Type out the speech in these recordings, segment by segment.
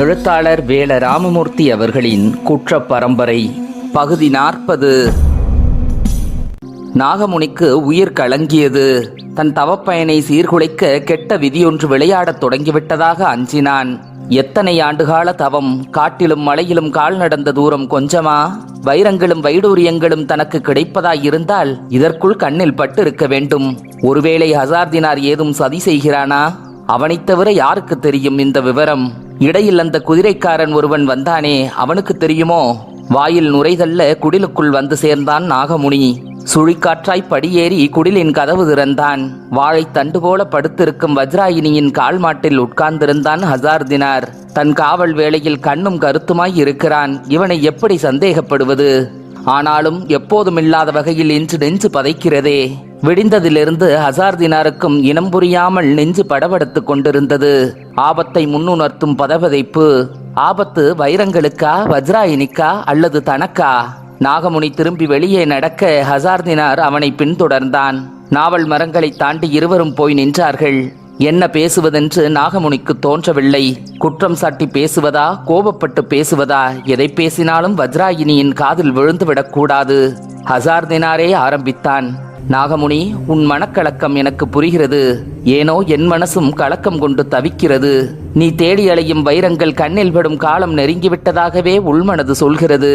எழுத்தாளர் வேல ராமமூர்த்தி அவர்களின் குற்ற பரம்பரை பகுதி 40. நாகமுனிக்கு உயிர் கலங்கியது. தன் தவப்பயனை சீர்குலைக்க கெட்ட விதியொன்று விளையாடத் தொடங்கிவிட்டதாக அஞ்சினான். எத்தனை ஆண்டுகால தவம்! காட்டிலும் மலையிலும் கால் நடந்த தூரம் கொஞ்சமா? வைரங்களும் வைடூரியங்களும் தனக்கு கிடைப்பதாயிருந்தால் இதற்குள் கண்ணில் பட்டு இருக்க வேண்டும். ஒருவேளை ஹசார்தினார் ஏதும் சதி செய்கிறானா? அவனைத் தவிர யாருக்கு தெரியும் இந்த விவரம்? இடையில் அந்த குதிரைக்காரன் ஒருவன் வந்தானே, அவனுக்கு தெரியுமோ? வாயில் நுரைதல்ல குடிலுக்குள் வந்து சேர்ந்தான் நாகமுனி. சுழிக்காற்றாய் படியேறி குடிலின் கதவு திறந்தான். வாழைத்தண்டு போல படுத்திருக்கும் வஜ்ராயினியின் கால் மாட்டில் உட்கார்ந்திருந்தான் ஹசார்தினார். தன் காவல் வேளையில் கண்ணும் கருத்துமாய் இருக்கிறான். இவனை எப்படி சந்தேகப்படுவது? ஆனாலும் எப்போதுமில்லாத வகையில் இன்று நெஞ்சு பதைக்கிறதே. விடிந்ததிலிருந்து ஹசார்தினாருக்கும் இனம் புரியாமல் நெஞ்சு படபடுத்து கொண்டிருந்தது. ஆபத்தை முன்னுணர்த்தும் பதபதைப்பு. ஆபத்து வைரங்களுக்கா, வஜ்ராயினிக்கா அல்லது தனக்கா? நாகமுனி திரும்பி வெளியே நடக்க ஹசார்தினார் அவனை பின்தொடர்ந்தான். நாவல் மரங்களை தாண்டி இருவரும் போய் நின்றார்கள். என்ன பேசுவதென்று நாகமுனிக்கு தோன்றவில்லை. குற்றம் சாட்டி பேசுவதா, கோபப்பட்டு பேசுவதா? எதை பேசினாலும் வஜ்ராயினியின் காதில் விழுந்துவிடக்கூடாது. ஹசார்தினாரே ஆரம்பித்தான். நாகமுனி, உன் மனக்கலக்கம் எனக்கு புரிகிறது. ஏனோ என் மனசும் கலக்கம் கொண்டு தவிக்கிறது. நீ தேடி அலையும் வைரங்கள் கண்ணில் படும் காலம் நெருங்கிவிட்டதாகவே உள்மனது சொல்கிறது.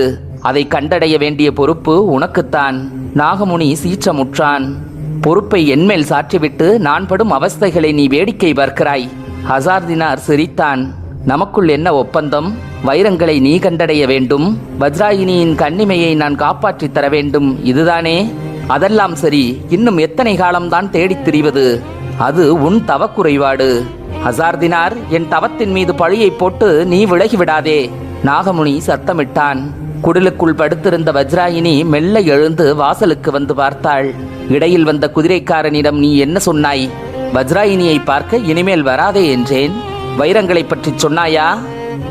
அதை கண்டடைய வேண்டிய பொறுப்பு உனக்குத்தான். நாகமுனி சீற்றமுற்றான். பொறுப்பை என்மேல் சாற்றிவிட்டு நான் படும் அவஸ்தைகளை நீ வேடிக்கை பார்க்கிறாய். ஹசார்தினார் சிரித்தான். நமக்குள் என்ன ஒப்பந்தம்? வைரங்களை நீ கண்டடைய வேண்டும், வஜ்ராயினியின் கண்ணிமையை நான் காப்பாற்றித் தர வேண்டும், இதுதானே? அதெல்லாம் சரி, இன்னும் எத்தனை காலம்தான் தேடித் திரிவது? அது உன் தவக்குறைபாடு. ஹசார்தினார், என் தவத்தின் மீது பழியை போட்டு நீ விலகிவிடாதே. நாகமுனி சத்தமிட்டான். குடிலுக்குள் படுத்திருந்த வஜ்ராயினி மெல்ல எழுந்து வாசலுக்கு வந்து பார்த்தாள். இடையில் வந்த குதிரைக்காரனிடம் நீ என்ன சொன்னாய்? வஜ்ராயினியை பார்க்க இனிமேல் வராதே என்றேன். வைரங்களை பற்றி சொன்னாயா?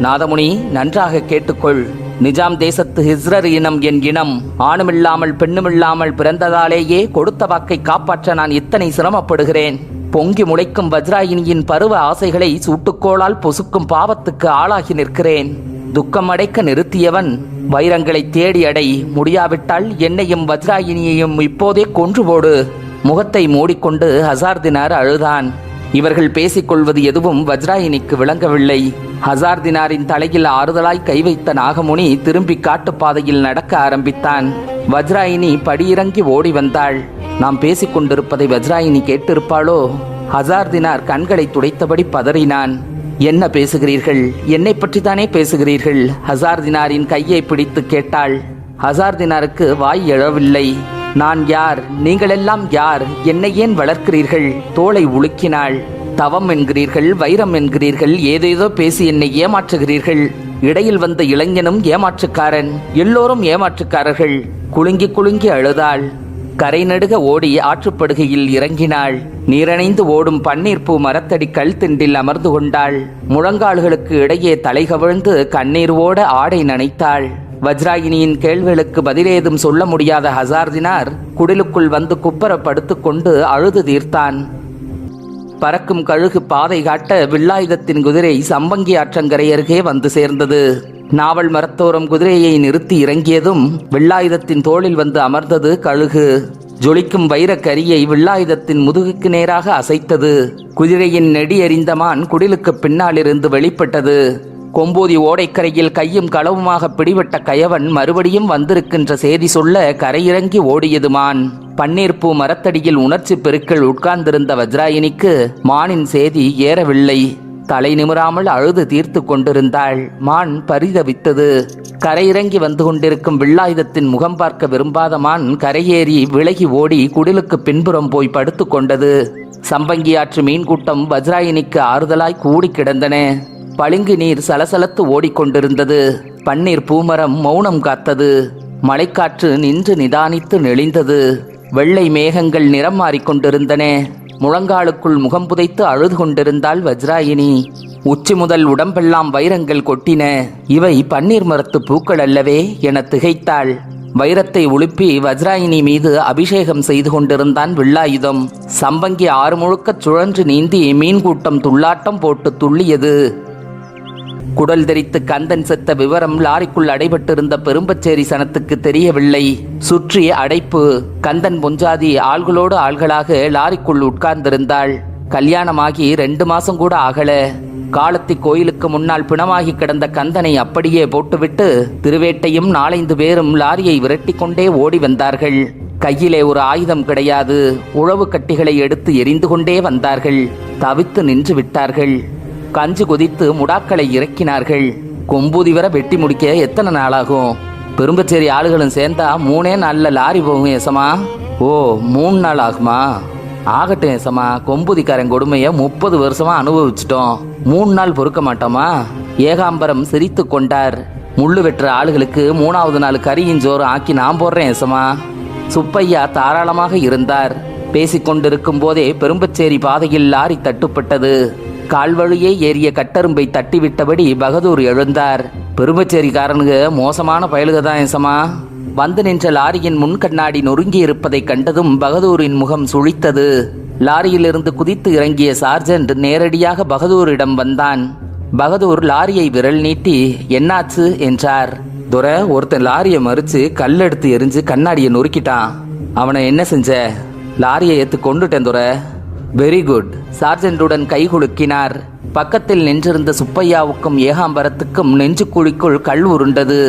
நாதமுனி, நன்றாக கேட்டுக்கொள். நிஜாம் தேசத்து ஹிஸ்ரர் இனம் என் இனம். ஆணுமில்லாமல் பெண்ணுமில்லாமல் பிறந்ததாலேயே கொடுத்த வாக்கை காப்பாற்ற நான் இத்தனை சிரமப்படுகிறேன். பொங்கி முளைக்கும் வஜ்ராயினியின் பருவ ஆசைகளை சூட்டுக்கோளால் பொசுக்கும் பாவத்துக்கு ஆளாகி நிற்கிறேன். துக்கம் அடைக்க நிறுத்தியவன் வைரங்களை தேடி அடை. முடியாவிட்டால் என்னையும் வஜ்ராயினியையும் இப்போதே கொன்று போடு. முகத்தை மூடிக்கொண்டு ஹசார்தினார் அழுதான். இவர்கள் பேசிக்கொள்வது எதுவும் வஜ்ராயினிக்கு விளங்கவில்லை. ஹசார்தினாரின் தலையில் ஆறுதலாய் கை வைத்த நாகமுனி திரும்பி காட்டுப்பாதையில் நடக்க ஆரம்பித்தான். வஜ்ராயினி படியிறங்கி ஓடி வந்தாள். நாம் பேசிக்கொண்டிருப்பதை வஜ்ராயினி கேட்டிருப்பாளோ? ஹசார்தினார் கண்களை துடைத்தபடி பதறினான். என்ன பேசுகிறீர்கள்? என்னை பற்றித்தானே பேசுகிறீர்கள்? ஹசார்தினாரின் கையை பிடித்து கேட்டாள். ஹசார்தினாருக்கு வாய் எழவில்லை. நான் யார்? நீங்களெல்லாம் யார்? என்னை ஏன் வளர்க்கிறீர்கள்? தோளை உலுக்கினாள். தவம் என்கிறீர்கள், வைரம் என்கிறீர்கள், ஏதேதோ பேசி என்னை ஏமாற்றுகிறீர்கள். இடையில் வந்த இளைஞனும் ஏமாற்றுக்காரன். எல்லோரும் ஏமாற்றுக்காரர்கள். குலுங்கி குலுங்கி அழுதாள். கரை நடுக ஓடி ஆற்றுப்படுகையில் இறங்கினாள். நீரணைந்து ஓடும் பன்னீர்பூ மரத்தடி கல் திண்டில் அமர்ந்து கொண்டாள். முழங்கால்களுக்கு இடையே தலை கவிழ்ந்து கண்ணீர் ஓட ஆடை நனைத்தாள். வஜ்ராயினியின் கேள்விகளுக்கு பதிலேதும் சொல்ல முடியாத ஹசார்தினார் குடிலுக்குள் வந்து குப்பர படுத்துக்கொண்டு அழுது தீர்த்தான். பறக்கும் கழுகு பாதை காட்ட வில்லாயுதத்தின் குதிரை சம்பங்கி ஆற்றங்கரை அருகே வந்து சேர்ந்தது. நாவல் மரத்தோரம் குதிரையை நிறுத்தி இறங்கியதும் வில்லாயுதத்தின் தோளில் வந்து அமர்ந்தது கழுகு. ஜொலிக்கும் வைர கரியை வில்லாயுதத்தின் முதுகுக்கு நேராக அசைத்தது. குதிரையின் நெடி எறிந்த மான் குடிலுக்கு பின்னாலிருந்து வெளிப்பட்டது. கொம்பூதி ஓடைக்கரையில் கையும் களவுமாக பிடிபட்ட கயவன் மறுபடியும் வந்திருக்கின்ற செய்தி சொல்ல கரையிறங்கி ஓடியது மான். பன்னீர்பூ மரத்தடியில் உணர்ச்சி பெருக்கள் உட்கார்ந்திருந்த வஜ்ராயினிக்கு மானின் செய்தி ஏறவில்லை. தலை நிமிராமல் அழுது தீர்த்து கொண்டிருந்தாள். மான் பரிதவித்தது. கரையிறங்கி வந்து கொண்டிருக்கும் வில்லாயுதத்தின் முகம் பார்க்க விரும்பாத மான் கரையேறி விலகி ஓடி குடிலுக்கு பின்புறம் போய் படுத்து கொண்டது. சம்பங்கி ஆற்று மீன் கூட்டம் வஜ்ராயினிக்கு ஆறுதலாய் கூடி கிடந்தன. பளிங்கு நீர் சலசலத்து ஓடிக்கொண்டிருந்தது. பன்னீர் பூமரம் மௌனம் காத்தது. மழைக்காற்று நின்று நிதானித்து நெளிந்தது. வெள்ளை மேகங்கள் நிறம் மாறிக்கொண்டிருந்தன. முழங்காலுக்குள் முகம் புதைத்து அழுது கொண்டிருந்தாள் வஜ்ராயினி. உச்சி முதல் உடம்பெல்லாம் வைரங்கள் கொட்டின. இவை பன்னீர் மரத்து பூக்கள் அல்லவே என திகைத்தாள். வைரத்தை உலுப்பி வஜ்ராயினி மீது அபிஷேகம் செய்து கொண்டிருந்தான் வில்லாயுதம். சம்பங்கி ஆறு முழுக்க சுழன்று நீந்தி மீன் கூட்டம் துள்ளாட்டம் போட்டு துள்ளியது. குடல் தெரித்து கந்தன் செத்த விவரம் லாரிக்குள் அடைபட்டிருந்த பெரும்பச்சேரி சனத்துக்கு தெரியவில்லை. சுற்றி அடைப்பு. கந்தன் பொஞ்சாதி ஆள்களோடு ஆள்களாக லாரிக்குள் உட்கார்ந்திருந்தாள். கல்யாணமாகி 2 மாசம் கூட ஆகல. காலத்தி கோயிலுக்கு முன்னால் பிணமாகி கிடந்த கந்தனை அப்படியே போட்டுவிட்டு திருவேட்டையும் 4-5 பேரும் லாரியை விரட்டி கொண்டே ஓடி வந்தார்கள். கையிலே ஒரு ஆயுதம் கிடையாது. உழவு கட்டிகளை எடுத்து எரிந்து கொண்டே வந்தார்கள். தவித்து நின்று விட்டார்கள். கஞ்சி கொதித்து முடாக்களை இறக்கினார்கள். கொம்பூதி வர வெட்டி முடிக்க எத்தனை நாளாகும்? பெரும்பச்சேரி ஆளுகளும் சேர்ந்தா 3 நாள்ல லாரி போகும் ஏசமா. ஓ, 3 நாள் ஆகுமா? ஆகட்டும் ஏசமா. கொம்பூதிக்காரன் கொடுமைய 30 வருஷமா அனுபவிச்சிட்டோம். 3 நாள் பொறுக்க மாட்டோமா? ஏகாம்பரம் சிரித்து கொண்டார். முள்ளு வெட்டுற ஆளுகளுக்கு 3ஆவது நாள் கறியின் சோறு ஆக்கி நான் போடுறேன் ஏசமா. சுப்பையா தாராளமாக இருந்தார். பேசிக்கொண்டிருக்கும் போதே பெரும்பச்சேரி பாதையில் லாரி தட்டுப்பட்டது. கால்வழியே ஏறிய கட்டரும்பை தட்டிவிட்டபடி பகதூர் எழுந்தார். பெரும்பச்சேரிக்காரனுக்கு மோசமான பயலுக தான் ஏசமா. வந்து நின்ற லாரியின் முன் கண்ணாடி நொறுங்கி இருப்பதை கண்டதும் பகதூரின் முகம் சுழித்தது. லாரியிலிருந்து குதித்து இறங்கிய சார்ஜென்ட் நேரடியாக பகதூரிடம் வந்தான். பகதூர் லாரியை விரல் நீட்டி என்னாச்சு என்றார். துரை, ஒருத்தன் லாரியை மறிச்சு கல்லெடுத்து எரிஞ்சு கண்ணாடியை நொறுக்கிட்டான். அவனை என்ன செஞ்ச? லாரியை ஏத்து கொண்டுட்டேன் துரை. Very good. சார்ஜென்டுடன் கை குலுக்கினார். பக்கத்தில் நின்றிருந்த சுப்பையாவுக்கும் ஏகாம்பரத்துக்கும் நெஞ்சுக்குழிக்குள் கல் உருண்டது.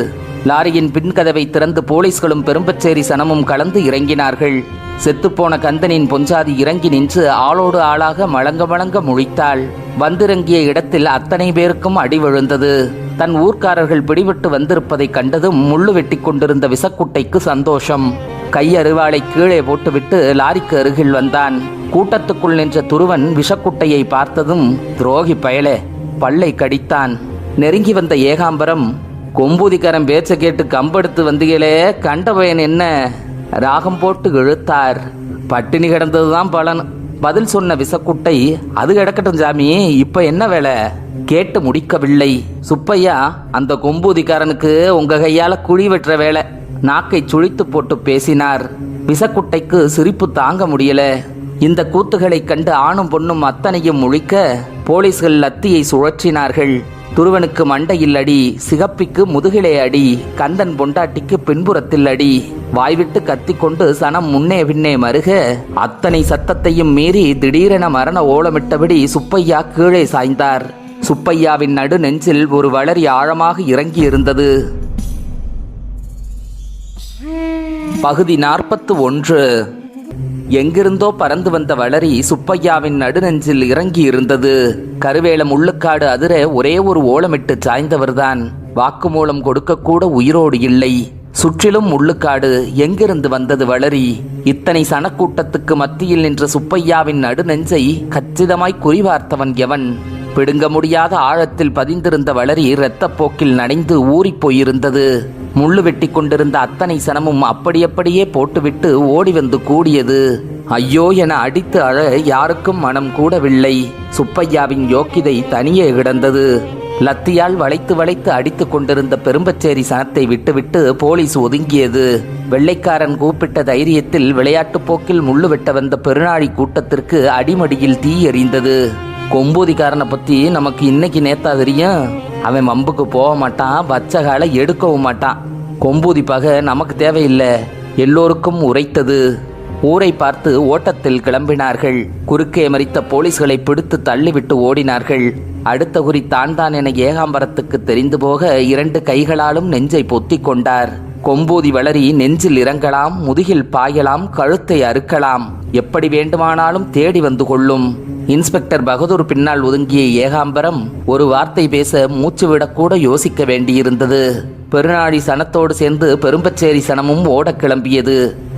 லாரியின் பின்கதவை திறந்து போலீஸ்களும் பெரும்பச்சேரி சனமும் கலந்து இறங்கினார்கள். செத்துப்போன கந்தனின் பொஞ்சாதி இறங்கி நின்று ஆளோடு ஆளாக மளங்க மளங்க முழித்தாள். வந்திறங்கிய இடத்தில் அத்தனை பேருக்கும் அடி விழுந்தது. தன் ஊர்க்காரர்கள் பிடிபட்டு வந்திருப்பதை கண்டதும் முள்ளு வெட்டி கொண்டிருந்த விசக்குட்டைக்கு சந்தோஷம். கையருவாளை கீழே போட்டுவிட்டு லாரிக்கு அருகில் வந்தான். கூட்டத்துக்குள் நின்ற துருவன் விஷக்குட்டையை பார்த்ததும் துரோகி பயலே பல்லை கடித்தான். நெருங்கி வந்த ஏகாம்பரம், கொம்பூதிக்காரன் பேச்ச கேட்டு கம்பெடுத்து வந்தீங்களே, கண்ட பயன் என்ன? ராகம் போட்டு இழுத்தார். பட்டினி கிடந்ததுதான் பலன். பதில் சொன்ன விசக்குட்டை, அது கிடக்கட்டும் சாமி, இப்ப என்ன வேலை? கேட்டு முடிக்கவில்லை. சுப்பையா, அந்த கொம்பூதிக்காரனுக்கு உங்க கையால குழி வெட்டுற வேலை. நாக்கை சுழித்து போட்டு பேசினார். விசக்குட்டைக்கு சிரிப்பு தாங்க முடியல. இந்த கூத்துகளை கண்டு ஆணும் பொண்ணும் அத்தனையும் முழிக்க போலீஸ்கள் லத்தியை சுழற்றினார்கள். துருவனுக்கு மண்டையில் அடி, சிகப்பிக்கு முதுகிலே அடி, கந்தன் பொண்டாட்டிக்கு பின்புறத்தில் அடி. வாய்விட்டு கத்திக்கொண்டு சனம் முன்னே பின்னே மருக அத்தனை சத்தத்தையும் மீறி திடீரென மரண ஓலமிட்டபடி சுப்பையா கீழே சாய்ந்தார். சுப்பையாவின் நடு நெஞ்சில் ஒரு வளரி ஆழமாக இறங்கி இருந்தது. பகுதி 41. எங்கிருந்தோ பறந்து வந்த வளரி சுப்பையாவின் நடுநெஞ்சில் இறங்கி இருந்தது. கருவேலம் உள்ளுக்காடு அதிர ஒரே ஒரு ஓலமிட்டு சாய்ந்தவர்தான். வாக்குமூலம் கொடுக்கக்கூட உயிரோடு இல்லை. சுற்றிலும் முள்ளுக்காடு. எங்கிருந்து வந்தது வளரி? இத்தனை சனக்கூட்டத்துக்கு மத்தியில் நின்ற சுப்பையாவின் நடுநெஞ்சை கச்சிதமாய் குறிவார்த்தவன் எவன்? பிடுங்க முடியாத ஆழத்தில் பதிந்திருந்த வளரி இரத்தப்போக்கில் நனைந்து ஊறிப் போயிருந்தது. முள்ளு வெட்டி கொண்டிருந்த அத்தனை சனமும் அப்படியே போட்டுவிட்டு ஓடி வந்து கூடியது. ஐயோ என அடித்து அழ யாருக்கும் மனம் கூடவில்லை. சுப்பையாவின் யோக்கிதை தனியே கிடந்தது. லத்தியால் வளைத்து அடித்து கொண்டிருந்த பெரும்பச்சேரி சனத்தை விட்டுவிட்டு போலீஸ் ஒதுங்கியது. வெள்ளைக்காரன் கூப்பிட்ட தைரியத்தில் விளையாட்டு போக்கில் முள்ளு வெட்ட வந்த பெருநாழி கூட்டத்திற்கு அடிமடியில் தீ எறிந்தது. கொம்பூதிக்காரனை பத்தி நமக்கு இன்னைக்கு நேத்தா தெரியும். அவன் மம்புக்கு போக மாட்டான், வச்சகால எடுக்கவும் மாட்டான். கொம்பூதி பகை நமக்கு தேவையில்லை. எல்லோருக்கும் உரைத்தது. ஊரை பார்த்து ஓட்டத்தில் கிளம்பினார்கள். குறுக்கே மறித்த போலீஸ்களை பிடித்து தள்ளிவிட்டு ஓடினார்கள். அடுத்த குறி தான் என ஏகாம்பரத்துக்கு தெரிந்து போக 2 கைகளாலும் நெஞ்சை பொத்தி கொண்டார். கொம்பூதி வளரி நெஞ்சில் இறங்கலாம், முதுகில் பாயலாம், கழுத்தை அறுக்கலாம், எப்படி வேண்டுமானாலும் தேடி வந்து கொள்ளும். இன்ஸ்பெக்டர் பகதூர் பின்னால் ஒதுங்கிய ஏகாம்பரம் ஒரு வார்த்தை பேச மூச்சு விடக்கூட யோசிக்க வேண்டியிருந்தது. பெருநாழி சனத்தோடு சேர்ந்து பெரும்பச்சேரி சனமும் ஓட கிளம்பியது.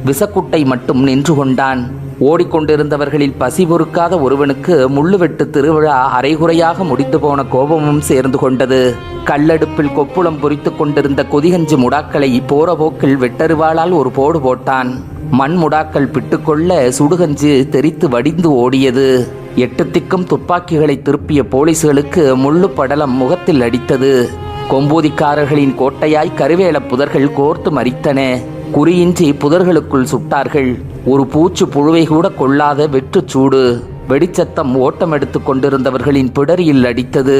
விசக்குட்டை மட்டும் நின்று கொண்டான். ஓடிக்கொண்டிருந்தவர்களில் பசி பொறுக்காத ஒருவனுக்கு முள்ளுவெட்டு திருவிழா அரைகுறையாக முடிந்து போன கோபமும் சேர்ந்து கொண்டது. கல்லடுப்பில் கொப்புளம் பொறித்து கொண்டிருந்த கொதிகஞ்சி முடாக்களை போற போக்கில் வெட்டருவாளால் ஒரு போடு போட்டான். மண் முடாக்கள் பிட்டுக்கொள்ள சுடுகஞ்சு தெரித்து வடிந்து ஓடியது. 8 திக்கும் துப்பாக்கிகளை திருப்பிய போலீஸ்களுக்கு முள்ளு படலம் முகத்தில் அடித்தது. கொம்பூதிக்காரர்களின் கோட்டையாய் கருவேல புதர்கள் கோர்த்து மறித்தன. குறியின்றி புதர்களுக்குள் சுட்டார்கள். ஒரு பூச்சு புழுவை கூட கொள்ளாத வெற்று சூடு. வெடிச்சத்தம் ஓட்டம் எடுத்து கொண்டிருந்தவர்களின் பிடரியில் அடித்தது.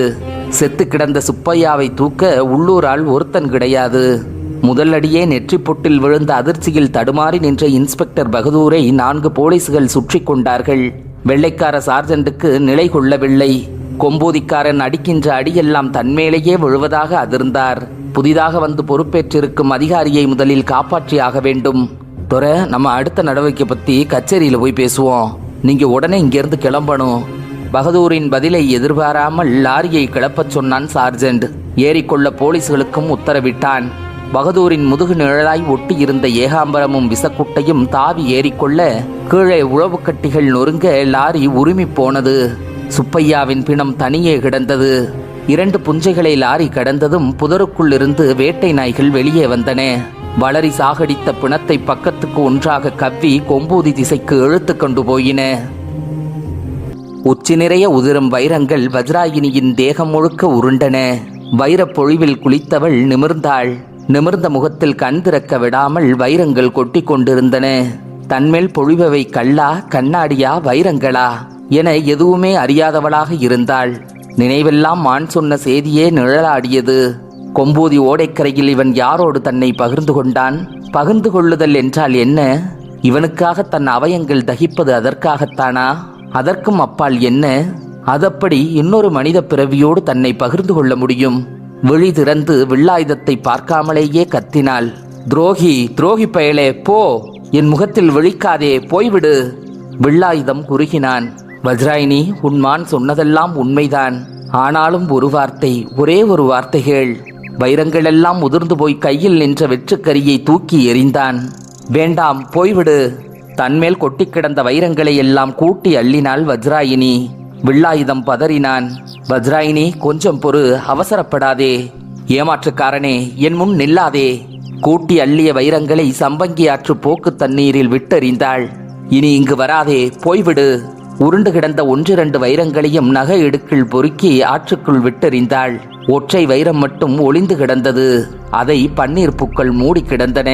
செத்து கிடந்த சுப்பையாவை தூக்க உள்ளூரால் ஒருத்தன் கிடையாது. முதல் அடியே நெற்றி பொட்டில் விழுந்த அதிர்ச்சியில் தடுமாறி நின்ற இன்ஸ்பெக்டர் பகதூரை 4 போலீஸ்கள் சுற்றி கொண்டார்கள். வெள்ளைக்கார சார்ஜென்ட்டுக்கு நிலை கொள்ளவில்லை. கொம்பூதிக்காரன் அடிக்கின்ற அடியெல்லாம் தன்மேலேயே விழுவதாக அதிர்ந்தார். புதிதாக வந்து பொறுப்பேற்றிருக்கும் அதிகாரியை முதலில் காப்பாற்றியாக வேண்டும். துரை, நம்ம அடுத்த நடவடிக்கை பற்றி கச்சேரியில் போய் பேசுவோம். நீங்க உடனே இங்கிருந்து கிளம்பணும். பகதூரின் பதிலை எதிர்பாராமல் லாரியை கிளப்பச் சொன்னான் சார்ஜென்ட். ஏறிக்கொள்ள போலீஸ்களுக்கும் உத்தரவிட்டான். பகதூரின் முதுகு நிழலாய் ஒட்டி இருந்த ஏகாம்பரமும் விசக்குட்டையும் தாவி ஏறிக்கொள்ள கீழே உழவு கட்டிகள் நொறுங்க லாரி உருமி போனது. சுப்பையாவின் பிணம் தனியே கிடந்தது. 2 புஞ்சைகளை லாரி கடந்ததும் புதருக்குள் இருந்து வேட்டை நாய்கள் வெளியே வந்தன. வளரி சாகடித்த பிணத்தை பக்கத்துக்கு ஒன்றாக கவ்வி கொம்பூதி திசைக்கு இழுத்து கொண்டு போயின. உச்சி நிறைய உதிரும் வைரங்கள் வஜ்ராயினியின் தேகம் முழுக்க உருண்டன. வைரப் பொழிவில் குளித்தவள் நிமிர்ந்தாள். நிமிர்ந்த முகத்தில் கண் திறக்க விடாமல் வைரங்கள் கொட்டி கொண்டிருந்தன. தன்மேல் பொழிபவை கல்லா, கண்ணாடியா, வைரங்களா என எதுவுமே அறியாதவளாக இருந்தாள். நினைவெல்லாம் மான் சொன்ன செய்தியே நிழலாடியது. கொம்பூதி ஓடைக்கரையில் இவன் யாரோடு தன்னை பகிர்ந்து கொண்டான்? பகிர்ந்து கொள்ளுதல் என்றால் என்ன? இவனுக்காக தன் அவயங்கள் தகிப்பது அதற்காகத்தானா? அதற்கும் அப்பால் என்ன? அதப்படி இன்னொரு மனித பிறவியோடு தன்னை பகிர்ந்து கொள்ள முடியும்? விழி திறந்து வில்லாயுதத்தை பார்க்காமலேயே கத்தினாள். துரோகி, துரோகி பயலே, போ! என் முகத்தில் விழிக்காதே, போய்விடு! வில்லாயுதம் குறுகினான். வஜ்ராயினி, உன் மான் சொன்னதெல்லாம் உண்மைதான். ஆனாலும் ஒரு வார்த்தை, ஒரே ஒரு வார்த்தைகள். வைரங்களெல்லாம் உதிர்ந்து போய் கையில் நின்ற வெற்றுக்கரியை தூக்கி எறிந்தான். வேண்டாம், போய்விடு! தன்மேல் கொட்டி கிடந்த வைரங்களை எல்லாம் கூட்டி அள்ளினாள் வஜ்ராயினி. வில்லாயுதம் பதறினான். வஜ்ராயினி, கொஞ்சம் பொறு, அவசரப்படாதே. ஏமாற்றுக்காரனே, என் முன் நில்லாதே. கூட்டி அள்ளிய வைரங்களை சம்பங்கி ஆற்று போக்கு தண்ணீரில் விட்டெறிந்தாள். இனி இங்கு வராதே, போய்விடு! உருண்டு கிடந்த 1-2 வைரங்களையும் நகை இடுக்கில் பொறுக்கி ஆற்றுக்குள் விட்டெறிந்தாள். ஒற்றை வைரம் மட்டும் ஒளிந்து கிடந்தது. அதை பன்னீர் பூக்கள் மூடி கிடந்தன.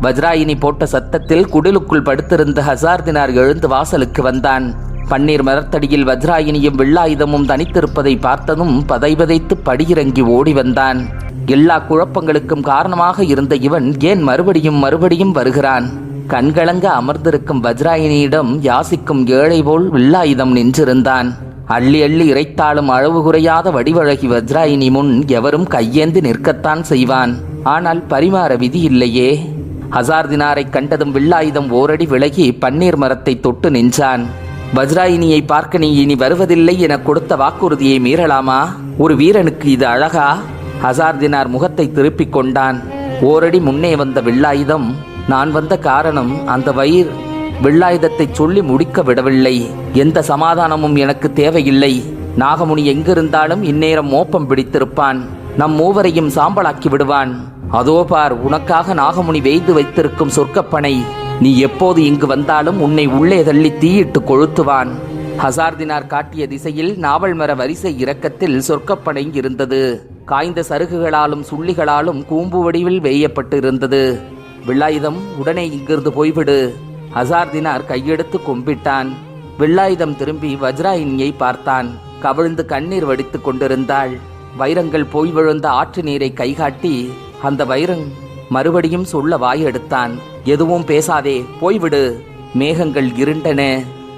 வஜ்ராயினி போட்ட சத்தத்தில் குடிலுக்குள் படுத்திருந்த ஹசார்தினார் எழுந்து வாசலுக்கு வந்தான். பன்னீர் மரத்தடியில் வஜ்ராயினியும் வில்லாயுதமும் தனித்திருப்பதை பார்த்ததும் பதைபதைத்து படியிறங்கி ஓடி வந்தான். எல்லா குழப்பங்களுக்கும் காரணமாக இருந்த இவன் ஏன் மறுபடியும் வருகிறான்? கண்கலங்க அமர்ந்திருக்கும் வஜ்ராயினியிடம் யாசிக்கும் ஏழை போல் வில்லாயுதம் நின்றிருந்தான். அள்ளி அள்ளி இறைத்தாலும் அளவு குறையாத வடிவழகி வஜ்ராயினி முன் எவரும் கையேந்தி நிற்கத்தான் செய்வான். ஆனால் பரிமாற விதி இல்லையே. ஹசார்தினாரை கண்டதும் வில்லாயுதம் ஓரடி விலகி பன்னீர் மரத்தை தொட்டு நின்றான். வஜ்ராயினியை பார்க்க நீ இனி வருவதில்லை என கொடுத்த வாக்குறுதியை மீறலாமா? ஒரு வீரனுக்கு இது அழகா? ஹசார்தினார் முகத்தை திருப்பிக் கொண்டான். ஓரடி முன்னே வந்த வில்லாயுதம், நான் வந்த காரணம் அந்த வில்லாயுதத்தை சொல்லி முடிக்க விடவில்லை. எந்த சமாதானமும் எனக்கு தேவையில்லை. நாகமுனி எங்கிருந்தாலும் இந்நேரம் மோப்பம் பிடித்திருப்பான். நம் மூவரையும் சாம்பலாக்கி விடுவான். அதோ பார், உனக்காக நாகமுனி வெய்து வைத்திருக்கும் சொர்க்கப்பனை. நீ எப்போது இங்கு வந்தாலும் உன்னை உள்ளே தள்ளி தீயிட்டு கொளுத்துவான். ஹசார்தினார் காட்டிய திசையில் நாவல் மர வரிசை இறக்கத்தில் சொர்க்கப்பனை இருந்தது. காய்ந்த சருகுகளாலும் சுள்ளிகளாலும் கூம்பு வடிவில் வேயப்பட்டு இருந்தது. வில்லாயுதம், உடனே இங்கிருந்து போய்விடு! ஹசார்தினார் கையெடுத்து கும்பிட்டான். வில்லாயுதம் திரும்பி வஜ்ராயினியை பார்த்தான். கவிழ்ந்து கண்ணீர் வடித்துக் கொண்டிருந்தாள். வைரங்கள் போய் விழுந்த ஆற்று நீரை கைகாட்டி அந்த வைரங் மறுபடியும் சொல்ல வாயெடுத்தான். எதுவும் பேசாதே, போய்விடு! மேகங்கள் இருண்டன.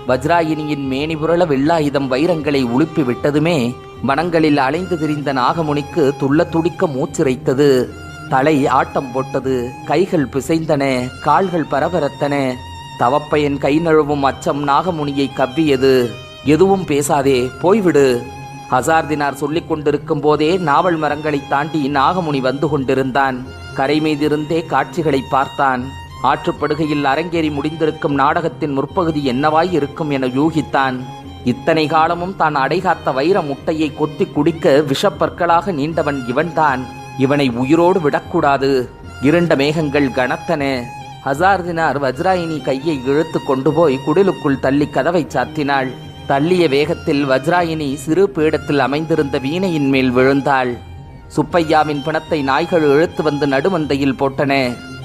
வஜ்ராயினியின் மேனிபுரள வில்லாயுதம் வைரங்களை உலுப்பி விட்டதுமே வனங்களில் அலைந்து திரிந்த நாகமுனிக்கு துள்ள துடிக்க மூச்சிரைத்தது. தலை ஆட்டம் போட்டது. கைகள் பிசைந்தன. கால்கள் பரபரத்தன. தவப்பையன் கை நழுவும் அச்சம் நாகமுனியை கவ்வியது. எதுவும் பேசாதே, போய்விடு! ஹசார்தினார் சொல்லிக் கொண்டிருக்கும் போதே நாவல் மரங்களை தாண்டி நாகமுனி வந்து கொண்டிருந்தான். கரை மீதிருந்தே காட்சிகளை பார்த்தான். ஆற்றுப்படுகையில் அரங்கேறி முடிந்திருக்கும் நாடகத்தின் முற்பகுதி என்னவாய் இருக்கும் என யூகித்தான். இத்தனை காலமும் தான் அடைகாத்த வைர முட்டையை கொத்தி குடிக்க விஷப்பற்களாக நீண்டவன் இவன்தான். இவனை உயிரோடு விடக்கூடாது. இருண்ட மேகங்கள் கனத்தன. ஹசார்தினார் வஜ்ராயினி கையை இழுத்து கொண்டு போய் குடிலுக்குள் தள்ளி கதவை சாத்தினாள். தள்ளிய வேகத்தில் வஜ்ராயினி சிறு பீடத்தில் அமைந்திருந்த வீணையின் மேல் விழுந்தாள். சுப்பையாவின் பிணத்தை நாய்கள் இழுத்து வந்து நடுமந்தையில் போட்டன.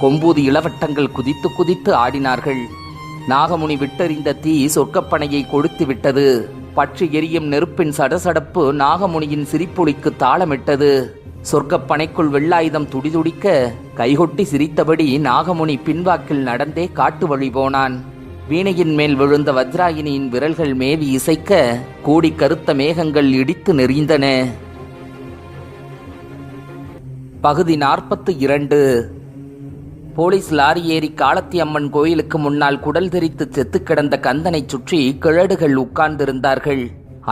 கொம்பூதி இளவட்டங்கள் குதித்து குதித்து ஆடினார்கள். நாகமுனி விட்டெறிந்த தீ சொர்க்கப்பனையை கொளுத்தி விட்டது. பற்றி எரியும் நெருப்பின் சடசடப்பு நாகமுனியின் சிரிப்பொலிக்கு தாளமிட்டது. சொர்க்கப்பனைக்குள் வெள்ளாயுதம் துடிதுடிக்க கைகொட்டி சிரித்தபடி நாகமுனி பின்வாக்கில் நடந்தே காட்டு வழி போனான். வீணையின் மேல் விழுந்த வஜ்ராயினியின் விரல்கள் மேவி இசைக்க கூடி கருத்த மேகங்கள் இடித்து நெறிந்தன. பகுதி 42. போலீஸ் லாரி ஏறி காளத்தி அம்மன் கோயிலுக்கு முன்னால் குடல் தெரித்து செத்து கிடந்த கந்தனை சுற்றி கிழடுகள் உட்கார்ந்திருந்தார்கள்.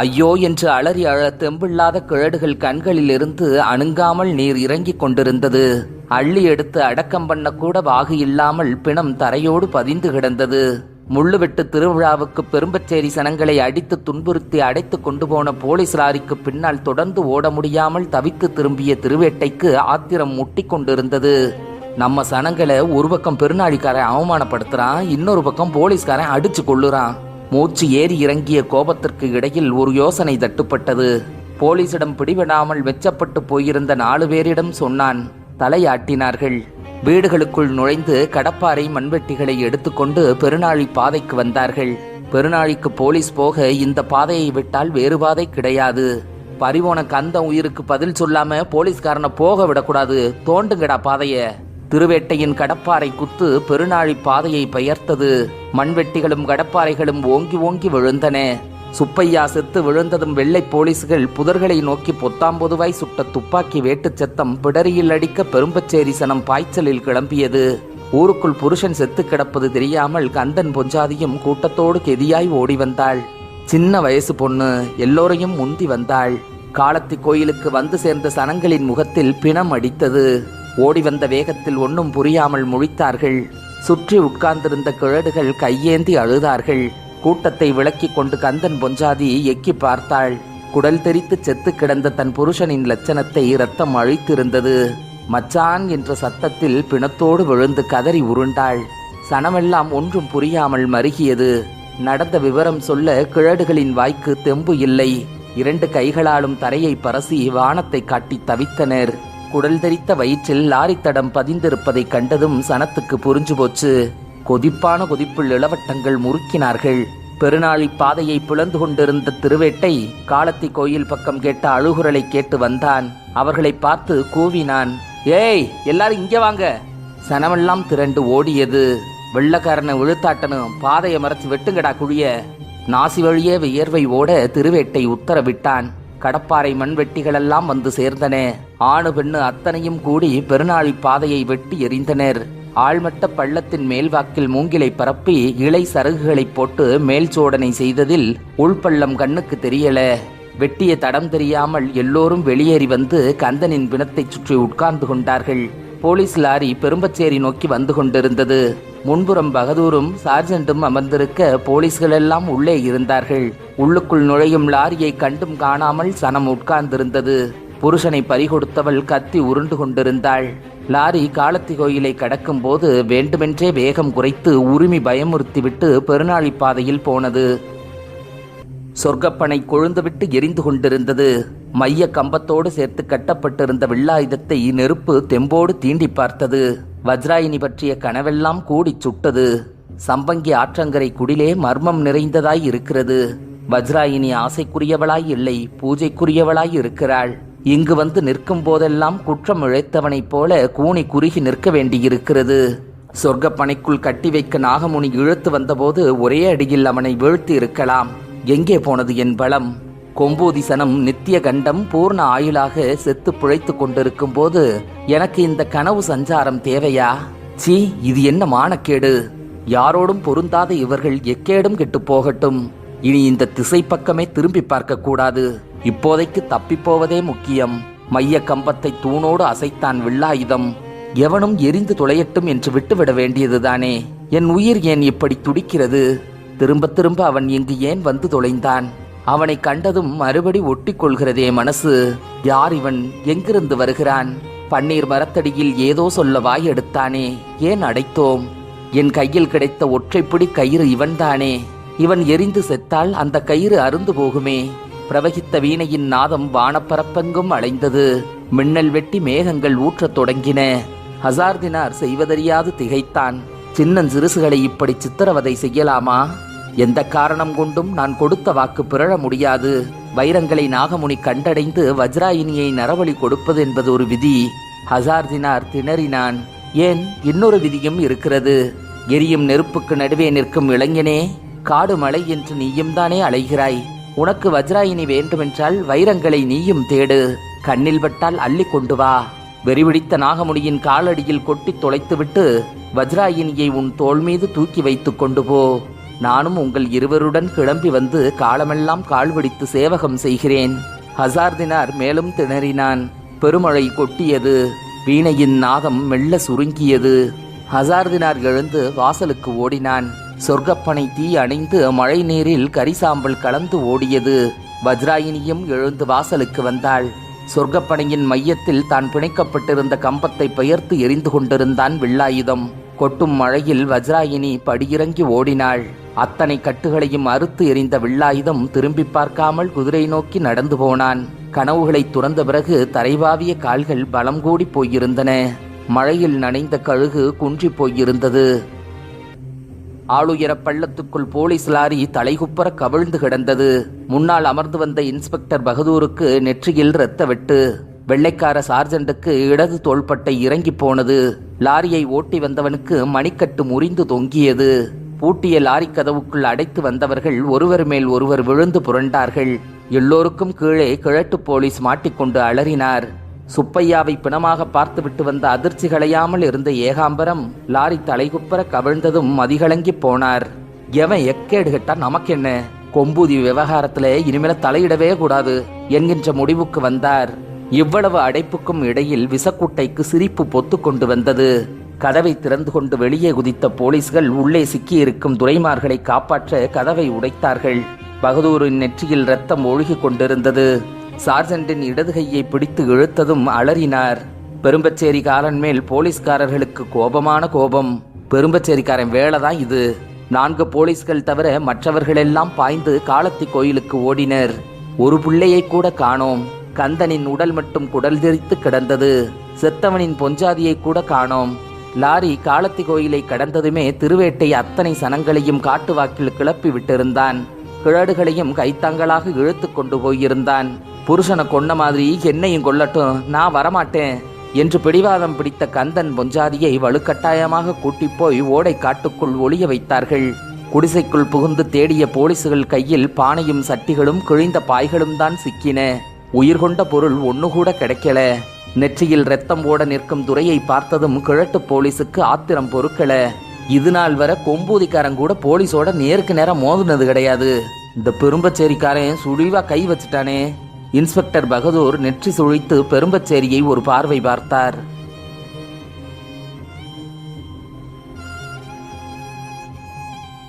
ஐயோ என்று அலறி அழ தெம்பில்லாத கிழடுகள் கண்களிலிருந்து அணுங்காமல் நீர் இறங்கிக் கொண்டிருந்தது. அள்ளி எடுத்து அடக்கம் பண்ண கூட வாகு இல்லாமல் பிணம் தரையோடு பதிந்து கிடந்தது. முள்ளுவெட்டு திருவிழாவுக்கு பெரும்பச்சேரி சனங்களை அடித்து துன்புறுத்தி அடைத்து கொண்டு போன போலீஸ் லாரிக்கு பின்னால் தொடர்ந்து ஓட முடியாமல் தவித்து திரும்பிய திருவேட்டைக்கு ஆத்திரம் முட்டி கொண்டிருந்தது. நம்ம சனங்களை ஒரு பக்கம் பெருநாளிக்காரன் அவமானப்படுத்துறான், இன்னொரு பக்கம் போலீஸ்காரன் அடிச்சு கொள்ளுறான். மூச்சு ஏறி இறங்கிய கோபத்திற்கு இடையில் ஒரு யோசனை தட்டுப்பட்டது. போலீசிடம் பிடிபடாமல் வெச்சப்பட்டு போயிருந்த 4 பேரிடம் சொன்னான். தலையாட்டினார்கள். வீடுகளுக்குள் நுழைந்து கடப்பாறை மண்வெட்டிகளை எடுத்துக்கொண்டு பெருநாளி பாதைக்கு வந்தார்கள். பெருநாளிக்கு போலீஸ் போக இந்த பாதையை விட்டால் வேறு பாதை கிடையாது. பறிவோன கந்த உயிருக்கு பதில் சொல்லாம போலீஸ்காரனை போக விடக்கூடாது, தோண்டுங்கடா பாதைய. திருவேட்டையின் கடப்பாறை குத்து பெருநாளி பாதையை பெயர்த்தது. மண்வெட்டிகளும் கடப்பாறைகளும் ஓங்கி ஓங்கி விழுந்தன. சுப்பையா செத்து விழுந்ததும் வெள்ளை போலீஸ்கள் புதர்களை நோக்கி பொத்தாம்பொதுவாய் சுட்ட துப்பாக்கி வேட்டுச் சத்தம் பிடரியில் அடிக்க பெரும்பச்சேரி சனம் பாய்ச்சலில் கிளம்பியது. ஊருக்குள் புருஷன் செத்து கிடப்பது தெரியாமல் கந்தன் பொஞ்சாதியும் கூட்டத்தோடு கெதியாய் ஓடி வந்தாள். சின்ன வயசு பொண்ணு எல்லோரையும் முந்தி வந்தாள். காளத்தி கோயிலுக்கு வந்து சேர்ந்த சனங்களின் முகத்தில் பிணம் அடித்தது. ஓடி வந்த வேகத்தில் ஒன்றும் புரியாமல் முழித்தார்கள். சுற்றி உட்கார்ந்திருந்த கிழடுகள் கையேந்தி அழுதார்கள். கூட்டத்தை விலக்கிக் கொண்டு கந்தன் பொஞ்சாதி எக்கி பார்த்தாள். குடல் தெரித்து செத்து கிடந்த தன் புருஷனின் லட்சணத்தை இரத்தம் அழித்திருந்தது. மச்சான் என்ற சத்தத்தில் பிணத்தோடு விழுந்து கதறி உருண்டாள். சனமெல்லாம் ஒன்றும் புரியாமல் மருகியது. நடந்த விவரம் சொல்ல கிழடுகளின் வாய்க்கு தெம்பு இல்லை. 2 கைகளாலும் தரையை பரசி வானத்தை காட்டி தவித்தனர். குடல் தெரித்த வயிற்றில் லாரி தடம் பதிந்திருப்பதை கண்டதும் சனத்துக்கு புரிஞ்சு போச்சு. கொதிப்பான கொதிப்பில் இளவட்டங்கள் முறுக்கினார்கள். பெருநாளி பாதையை பிளந்து கொண்டிருந்த திருவேட்டை காளத்தி கோயில் பக்கம் கேட்ட அழுகுரலை கேட்டு வந்தான். அவர்களை பார்த்து கூவினான். ஏய், எல்லாரும் இங்க வாங்க. சனமெல்லாம் திரண்டு ஓடியது. வெள்ளக்காரனை இழுத்தாட்டனும் பாதையை மறைச்சு வெட்டுங்கடா குழிய. நாசி வழியே வியர்வை ஓட திருவேட்டை உத்தரவிட்டான். கடப்பாறை மண்வெட்டிகளெல்லாம் வந்து சேர்ந்தன. ஆணு பெண்ணு அத்தனையும் கூடி பெருநாளி பாதையை வெட்டி எறிந்தனர். ஆழ்மட்ட பள்ளத்தின் மேல்வாக்கில் மூங்கிலை பரப்பி இலை சருகுகளை போட்டு மேல் சோடனை செய்ததில் உள்பள்ளம் கண்ணுக்கு தெரியல. வெட்டிய தடம் தெரியாமல் எல்லோரும் வெளியேறி வந்து கந்தனின் பிணத்தை சுற்றி உட்கார்ந்து கொண்டார்கள். போலீஸ் லாரி பெரும்பச்சேரி நோக்கி வந்து கொண்டிருந்தது. முன்புறம் பகதூரும் சார்ஜென்டும் அமர்ந்திருக்க போலீஸ்கள் எல்லாம் உள்ளே இருந்தார்கள். உள்ளுக்குள் நுழையும் லாரியை கண்டும் காணாமல் சனம் உட்கார்ந்திருந்தது. புருஷனை பறிகொடுத்தவள் கத்தி உருண்டு கொண்டிருந்தாள். லாரி காளத்தி கோயிலை கடக்கும் போது வேண்டுமென்றே வேகம் குறைத்து உரிமை பயமுறுத்திவிட்டு பெருநாளி பாதையில் போனது. சொர்க்கப்பனை கொழுந்துவிட்டு எரிந்து கொண்டிருந்தது. மைய கம்பத்தோடு சேர்த்து கட்டப்பட்டிருந்த வெள்ளாயுதத்தை நெருப்பு தெம்போடு தீண்டி பார்த்தது. வஜ்ராயினி பற்றிய கனவெல்லாம் கூடி சுட்டது. சம்பங்கி ஆற்றங்கரை குடிலே மர்மம் நிறைந்ததாய் இருக்கிறது. வஜ்ராயினி ஆசைக்குரியவளாய் இல்லை, பூஜைக்குரியவளாய் இருக்கிறாள். இங்கு வந்து நிற்கும் போதெல்லாம் குற்றம் இழைத்தவனைப் போல கூனி குறுகி நிற்க வேண்டியிருக்கிறது. சொர்க்கப்பனைக்குள் கட்டி வைக்க நாகமுனி இழுத்து வந்தபோது ஒரே அடியில் அவனை வீழ்த்தி இருக்கலாம். எங்கே போனது என் பலம்? கொம்பூதிசனம் நித்திய கண்டம் பூர்ண ஆயுளாக செத்து பிழைத்து கொண்டிருக்கும் போது எனக்கு இந்த கனவு சஞ்சாரம் தேவையா? சீ, இது என்ன மானக்கேடு! யாரோடும் பொருந்தாத இவர்கள் எக்கேடும் கெட்டு போகட்டும். இனி இந்த திசை பக்கமே திரும்பி பார்க்க கூடாது. இப்போதைக்கு தப்பிப்போவதே முக்கியம். மைய கம்பத்தை தூணோடு அசைத்தான் வெள்ளாயுதம். எவனும் எரிந்து தொலையட்டும் என்று விட்டுவிட வேண்டியதுதானே. என் உயிர் ஏன் இப்படி துடிக்கிறது? திரும்ப திரும்ப அவன் இங்கு ஏன் வந்து தொலைந்தான்? அவனை கண்டதும் மறுபடி ஒட்டி கொள்கிறதே மனசு. யார் இவன்? எங்கிருந்து வருகிறான்? பன்னீர் மரத்தடியில் ஏதோ சொல்ல வாய் எடுத்தானே, ஏன் அடைத்தோம்? என் கையில் கிடைத்த ஒற்றைப்பிடி கயிறு இவன்தானே. இவன் எரிந்து செத்தால் அந்த கயிறு அருந்து போகுமே. பிரவகித்த வீணையின் நாதம் வானப்பரப்பெங்கும் அலைந்தது. மின்னல் வெட்டி மேகங்கள் ஊற்றத் தொடங்கின. ஹசார்தினார் செய்வதறியாது திகைத்தான். சின்னஞ்சிறுசுகளை இப்படி சித்திரவதை செய்யலாமா? எந்த காரணம் கொண்டும் நான் கொடுத்த வாக்கு பிறழ முடியாது. வைரங்களை நாகமுனி கண்டடைந்து வஜ்ராயினியை நரவழி கொடுப்பது என்பது ஒரு விதி. ஹசார்தினார் திணறினான். ஏன், இன்னொரு விதியும் இருக்கிறது. எரியும் நெருப்புக்கு நடுவே நிற்கும் இளைஞனே, காடு மலை என்று நீயும் தானே அலைகிறாய். உனக்கு வஜ்ராயினி வேண்டுமென்றால் வைரங்களை நீயும் தேடு. கண்ணில் பட்டால் அள்ளி கொண்டு வா. வெறிபிடித்த நாகமுனியின் காலடியில் கொட்டி தொலைத்துவிட்டு வஜ்ராயினியை உன் தோள் மீது தூக்கி வைத்து கொண்டு போ. நானும் உங்கள் இருவருடன் கிளம்பி வந்து காலமெல்லாம் கால்பிடித்து சேவகம் செய்கிறேன். ஹசார்தினார் மேலும் திணறினான். பெருமழை கொட்டியது. வீணையின் நாதம் மெல்ல சுருங்கியது. ஹசார்தினார் எழுந்து வாசலுக்கு ஓடினான். சொர்க்கப்பனை தீ அணைந்து மழை நீரில் கரிசாம்பல் கலந்து ஓடியது. வஜ்ராயினியும் எழுந்து வாசலுக்கு வந்தாள். சொர்க்கப்பனையின் மையத்தில் தான் பிணைக்கப்பட்டிருந்த கம்பத்தை பெயர்த்து எரிந்து கொண்டிருந்தான் வில்லாயுதம். கொட்டும் மழையில் வஜ்ராயினி படியிறங்கி ஓடினாள். அத்தனை கட்டுகளையும் அறுத்து எறிந்த வில்லாயுதம் திரும்பி பார்க்காமல் குதிரை நோக்கி நடந்து போனான். கனவுகளை துறந்த பிறகு தரைவாவிய கால்கள் பலம் கூடி போயிருந்தன. மழையில் நனைந்த கழுகு குன்றி போயிருந்தது. ஆளுயர பள்ளத்துக்குள் போலீஸ் லாரி தலைகுப்பர கவிழ்ந்து கிடந்தது. முன்னால் அமர்ந்து வந்த இன்ஸ்பெக்டர் பகதூருக்கு நெற்றியில் இரத்த வெட்டு. வெள்ளைக்கார சார்ஜென்ட்டுக்கு இடது தோள்பட்டை இறங்கி போனது. லாரியை ஓட்டி வந்தவனுக்கு மணிக்கட்டு முறிந்து தொங்கியது. பூட்டிய லாரி கதவுக்குள் அடைத்து வந்தவர்கள் ஒருவர் மேல் ஒருவர் விழுந்து புரண்டார்கள். எல்லோருக்கும் கீழே கிழட்டு போலீஸ் மாட்டிக்கொண்டு அலறினார். சுப்பையாவை பிணமாக பார்த்துவிட்டு வந்த அதிர்ச்சி களையாமல் இருந்த ஏகாம்பரம் லாரி தலைகுப்பர கவிழ்ந்ததும் மதிகலங்கி போனார். எவன் எக்கேடு கட்டா நமக்கென்ன, கொம்பூதி விவகாரத்துல இனிமேல தலையிடவே கூடாது என்கின்ற முடிவுக்கு வந்தார். இவ்வளவு அடைப்புக்கும் இடையில் விசக்குட்டைக்கு சிரிப்பு பொத்து கொண்டு வந்தது. கதவை திறந்து கொண்டு வெளியே குதித்த போலீஸ்கள் உள்ளே சிக்கியிருக்கும் துரைமார்களை காப்பாற்ற கதவை உடைத்தார்கள். பகதூரின் நெற்றியில் ரத்தம் ஒழுகி கொண்டிருந்தது. சார்ஜென்டின் இடது கையை பிடித்து இழுத்ததும் அலறினார். பெரும்பச்சேரிக்காரன் மேல் போலீஸ்காரர்களுக்கு கோபமான கோபம். பெரும்பச்சேரிக்காரன் வேலைதான் இது. 4 போலீஸ்கள் தவிர மற்றவர்களெல்லாம் பாய்ந்து காலத்தி கோயிலுக்கு ஓடினர். ஒரு பிள்ளையை கூட காணோம். கந்தனின் உடல் மட்டும் குடல் தெரித்து கிடந்தது. செத்தவனின் பொஞ்சாதியை கூட காணோம். லாரி காலத்தி கோயிலை கடந்ததுமே திருவேட்டை அத்தனை சனங்களையும் காட்டுவாக்கில் கிளப்பி விட்டிருந்தான். கிழடுகளையும் கைத்தாங்களாக இழுத்து கொண்டு போயிருந்தான். புருஷனை கொன்ன மாதிரி என்னையும் கொல்லட்டும், நான் வரமாட்டேன் என்று பிடிவாதம் பிடித்த கந்தன் பொஞ்சாதியை வலுக்கட்டாயமாக கூட்டிப்போய் ஓடை காட்டுக்குள் ஒளிய வைத்தார்கள். குடிசைக்குள் புகுந்து தேடிய போலீசுகள் கையில் பானையும் சட்டிகளும் கிழிந்த பாய்களும் தான் சிக்கின. உயிர் கொண்ட பொருள் ஒண்ணு கூட கிடைக்கல. நெற்றியில் ரத்தம் ஓட நிற்கும் துரையை பார்த்ததும் கிழட்டு போலீஸுக்கு ஆத்திரம் பொறுக்கல. இது நாள் வர கொம்பூதிக்காரன் கூட போலீஸோட நேருக்கு நேரம் மோதுனது கிடையாது. இந்த பெரும்பச்சேரிக்காரன் சுழிவா கை வச்சுட்டானே. இன்ஸ்பெக்டர் பகதூர் நெற்றி சுழித்து பெரும்பச்சேரியை ஒரு பார்வை பார்த்தார்.